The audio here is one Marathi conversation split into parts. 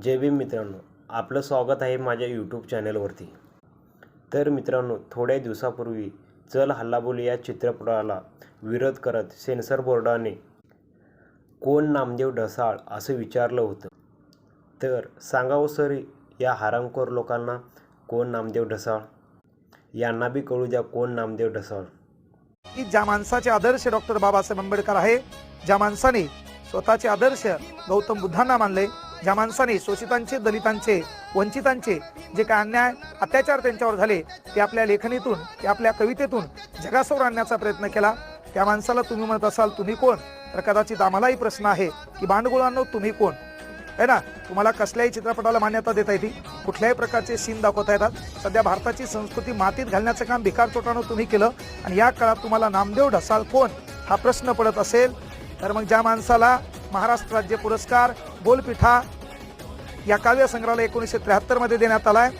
जय भीम मित्रांनो, आपलं स्वागत आहे माझ्या यूट्यूब चॅनलवरती. तर मित्रांनो, थोड्या दिवसापूर्वी चल हल्ला बोल या चित्रपटाला विरोध करत सेन्सर बोर्डाने कोण नामदेव ढसाळ असं विचारलं होतं. तर सांगावं सर या हरामखोर लोकांना, कोण नामदेव ढसाळ? यांना बी कळू द्या कोण नामदेव ढसाळ. की ज्या माणसाचे आदर्श डॉक्टर बाबासाहेब आंबेडकर आहे, ज्या माणसाने स्वतःचे आदर्श गौतम बुद्धांना मानले, ज्या माणसाने शोषितांचे, दलितांचे, वंचितांचे जे काय अन्याय अत्याचार त्यांच्यावर झाले ते आपल्या लेखणीतून, ते आपल्या कवितेतून जगासमोर आणण्याचा प्रयत्न केला, त्या माणसाला तुम्ही म्हणत असाल तुम्ही कोण? तर कदाचित आम्हालाही प्रश्न आहे की बांडगुळांनो तुम्ही कोण? है ना, तुम्हाला कसल्याही चित्रपटाला मान्यता देता येते, कुठल्याही प्रकारचे सीन दाखवता येतात. सध्या भारताची संस्कृती मातीत घालण्याचं काम भिकार चोटानं तुम्ही केलं आणि या काळात तुम्हाला नामदेव ढसाळ कोण हा प्रश्न पडत असेल तर मग ज्या माणसाला महाराष्ट्र राज्य पुरस्कार बोलपिठा या काव्यसंग्रहाला 1973 मध्ये देण्यात आलाय,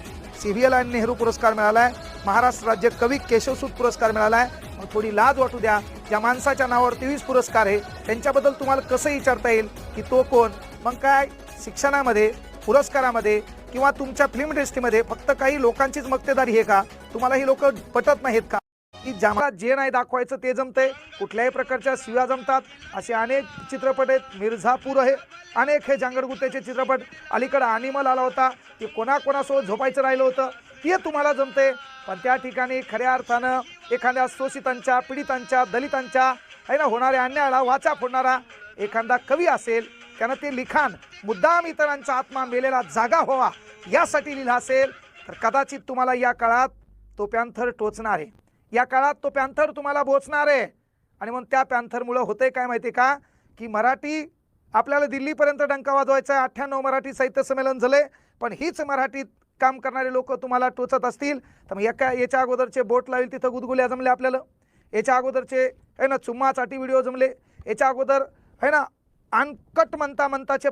CVL आणि नेहरू पुरस्कार मिळालाय, महाराष्ट्र राज्य कवी केशवसूत पुरस्कार मिळालाय, मग थोडी लाज वाटू द्या. ज्या माणसाच्या नावावर 23 पुरस्कार आहे त्यांच्याबद्दल तुम्हाला कसं विचारता येईल की तो कोण? मग काय शिक्षणामध्ये, पुरस्कारामध्ये किंवा तुमच्या फिल्म इंडस्ट्रीमध्ये फक्त काही लोकांचीच मक्तेदारी आहे का? तुम्हाला ही लोक पटत नाहीत का की ज्याला जे नाही दाखवायचं ते जमतंय, कुठल्याही प्रकारच्या शिव्या जमतात, असे अनेक चित्रपट आहेत. मिर्झापूर आहे, अनेक हे जांगडगुत्त्याचे चित्रपट, अलीकडे अॅनिमल आला होता, ते कोणाकोणासोबत झोपायचं राहिलं होतं, ते तुम्हाला जमते. पण त्या ठिकाणी खऱ्या अर्थानं एखाद्या शोषितांच्या, पीडितांच्या, दलितांच्या आहे ना होणाऱ्या अन्यायाला वाचा फोडणारा एखादा कवी असेल, त्यानं ते लिखाण मुद्दाम इतरांचा आत्मा मेलेला जागा व्हावा यासाठी लिहिलं असेल तर कदाचित तुम्हाला या काळात तो पॅन्थर टोचणार आहे, या काळात तो पॅन्थर तुम्हाला बोचणार आहे. आणि मग त्या पॅन्थरमुळं होतंय काय माहिती का की मराठी आपल्याला दिल्लीपर्यंत डंका वाजवायचा आहे. 98 मराठी साहित्य संमेलन झाले, पण हीच मराठीत काम करणारे लोक तुम्हाला टोचत असतील तर मग याच्या अगोदरचे बोट लावेल तिथं गुदगुल्या जमले आपल्याला, याच्या अगोदरचे आहे ना चुम्मासाठी व्हिडिओ जमले, याच्या अगोदर आहे ना अनकट म्हणताचे